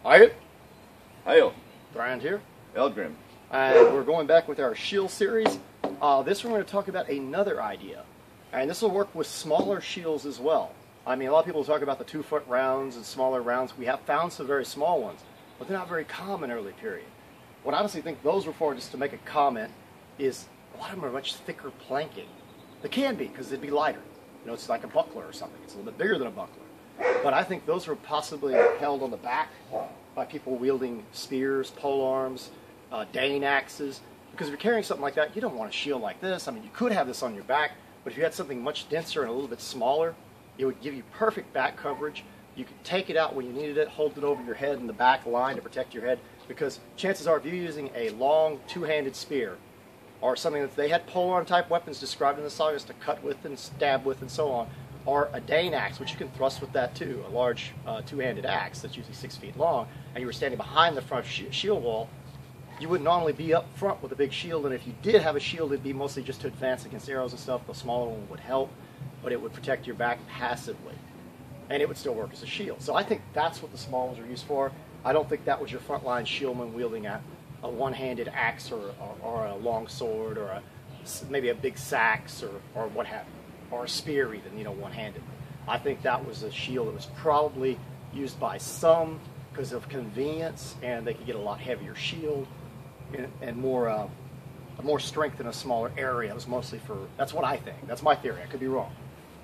Hiya. Hiya. Thrand here. Eldgrim. And we're going back with our shield series. This we're going to talk about another idea. And this will work with smaller shields as well. I mean, a lot of people talk about the 2-foot rounds and smaller rounds. We have found some very small ones, but they're not very common early period. What I honestly think those were for, just to make a comment, is a lot of them are much thicker planking. They can be, because they'd be lighter. You know, it's like a buckler or something. It's a little bit bigger than a buckler. But I think those were possibly held on the back by people wielding spears, polearms, Dane axes. Because if you're carrying something like that, you don't want a shield like this. I mean, you could have this on your back, but if you had something much denser and a little bit smaller, it would give you perfect back coverage. You could take it out when you needed it, hold it over your head in the back line to protect your head, because chances are if you're using a long two-handed spear or something that they had polearm type weapons described in the sagas to cut with and stab with and so on, or a Dane axe, which you can thrust with that too, a large two-handed axe that's usually 6 feet long, and you were standing behind the front shield wall, you would normally be up front with a big shield, and if you did have a shield, it'd be mostly just to advance against arrows and stuff. The smaller one would help, but it would protect your back passively, and it would still work as a shield. So I think that's what the small ones are used for. I don't think that was your frontline shieldman wielding a one-handed axe or a long sword or maybe a big sax or what have you, or a spear even, you know, one-handed. I think that was a shield that was probably used by some because of convenience, and they could get a lot heavier shield and more strength in a smaller area. It was mostly for, that's what I think. That's my theory. I could be wrong.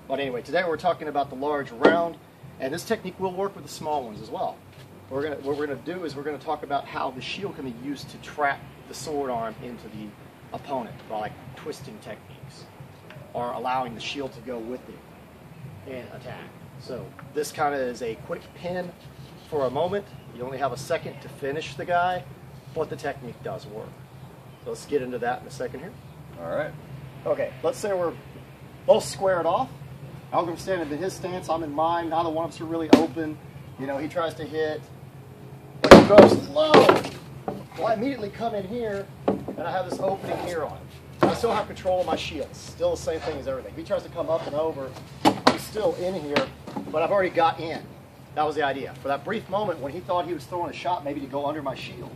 But anyway, today we're talking about the large round, and this technique will work with the small ones as well. What we're going to do is we're going to talk about how the shield can be used to trap the sword arm into the opponent by like twisting techniques or allowing the shield to go with it in attack. So this kind of is a quick pin for a moment. You only have a second to finish the guy, but the technique does work. So let's get into that in a second here. All right. Okay, let's say we're both squared off. Eldgrim's standing in his stance, I'm in mine. Neither one of us are really open. You know, he tries to hit, but he goes low. Well, I immediately come in here, and I have this opening here on it. I still have control of my shield. Still the same thing as everything. If he tries to come up and over, I'm still in here, but I've already got in. That was the idea. For that brief moment when he thought he was throwing a shot maybe to go under my shield,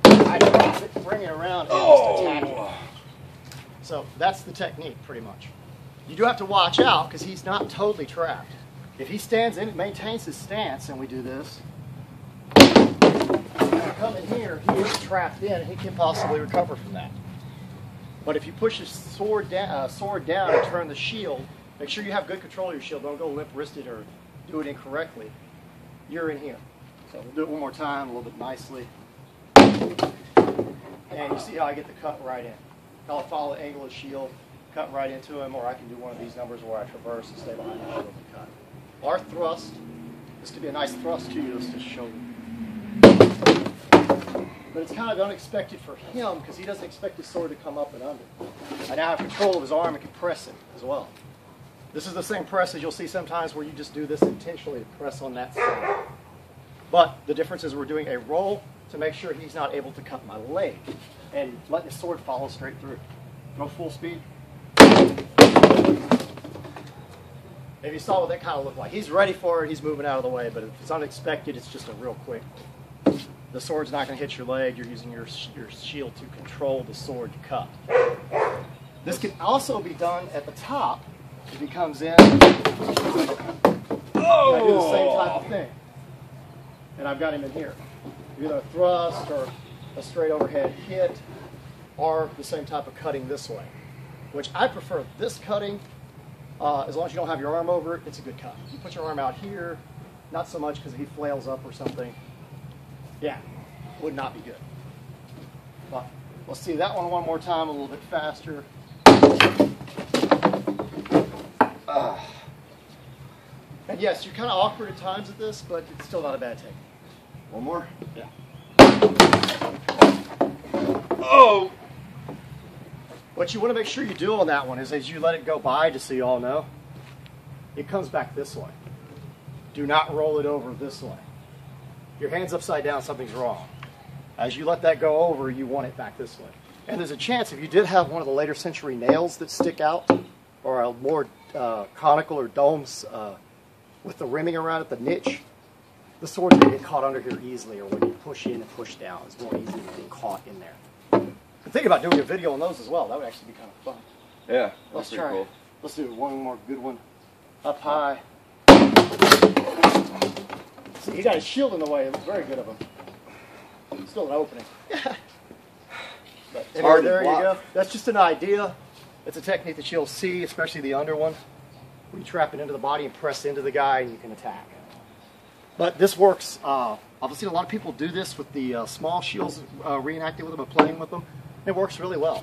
I drop it, bring it around, and just attack him. So that's the technique, pretty much. You do have to watch out, because he's not totally trapped. If he stands in, maintains his stance, and we do this, and I come in here, he is trapped in, and he can possibly recover from that. But if you push his sword down and turn the shield, make sure you have good control of your shield. Don't go limp-wristed or do it incorrectly. You're in here. So we'll do it one more time, a little bit nicely. And you see how I get the cut right in. I'll follow the angle of the shield, cut right into him, or I can do one of these numbers where I traverse and stay behind the shield and cut. Our thrust, this could be a nice thrust to you, let's just show you. But it's kind of unexpected for him because he doesn't expect his sword to come up and under. I now have control of his arm and can press it as well. This is the same press as you'll see sometimes where you just do this intentionally to press on that side. But the difference is we're doing a roll to make sure he's not able to cut my leg and let the sword follow straight through. Go full speed. If you saw what that kind of looked like. He's ready for it, he's moving out of the way, but if it's unexpected, it's just a real quick. The sword's not going to hit your leg, you're using your shield to control the sword to cut. This can also be done at the top. If he comes in, I do the same type of thing. And I've got him in here. Either a thrust or a straight overhead hit, or the same type of cutting this way. Which I prefer this cutting. As long as you don't have your arm over it, it's a good cut. You put your arm out here, not so much because if he flails up or something, yeah, would not be good. But we'll see that one more time, a little bit faster. And yes, you're kind of awkward at times at this, but it's still not a bad take. One more? Yeah. Oh! What you want to make sure you do on that one is as you let it go by, just so you all know, it comes back this way. Do not roll it over this way. Your hand's upside down, something's wrong. As you let that go over, you want it back this way. And there's a chance if you did have one of the later century nails that stick out, or a more conical or domes with the rimming around it, the niche, the sword's going to get caught under here easily, or when you push in and push down, it's more easy to get caught in there. I'm thinking about doing a video on those as well. That would actually be kind of fun. Yeah, Let's that's pretty try cool. it. Let's do one more good one. Up high. See, he got his shield in the way. It was very good of him. Still an opening. But anyway, hard to there you block. go. That's just an idea. It's a technique that you'll see, especially the under one. When you trap it into the body and press into the guy, and you can attack. But this works. I've seen a lot of people do this with the small shields, reenacting with them and playing with them. It works really well.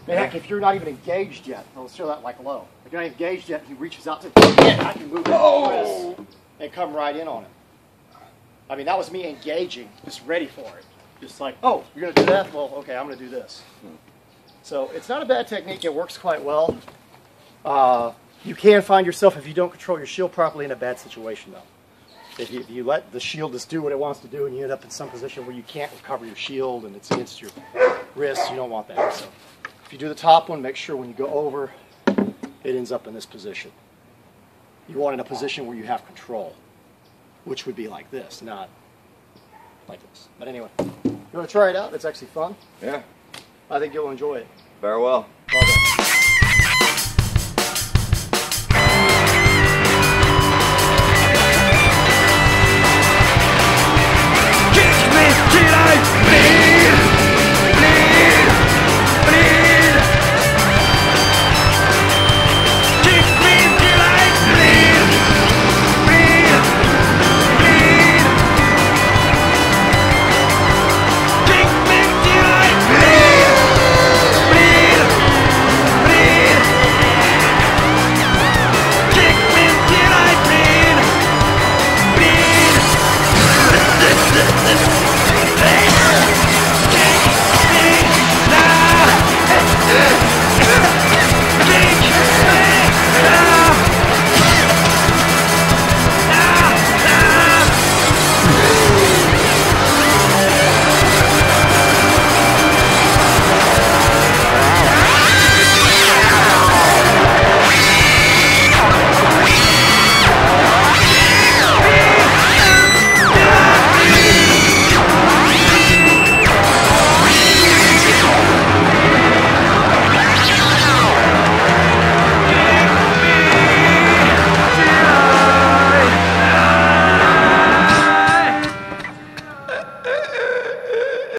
In heck, if you're not even engaged yet, let's show that like low. If you're not engaged yet, he reaches out to I can move it and come right in on it. I mean, that was me engaging, just ready for it. Just like, oh, you're going to do that? Well, okay, I'm going to do this. So it's not a bad technique. It works quite well. You can find yourself, if you don't control your shield properly, in a bad situation, though. If you let the shield just do what it wants to do and you end up in some position where you can't recover your shield and it's against your wrist, you don't want that. So if you do the top one, make sure when you go over, it ends up in this position. You want it in a position where you have control, which would be like this, not like this. But anyway, you want to try it out? It's actually fun. Yeah, I think you'll enjoy it. very well.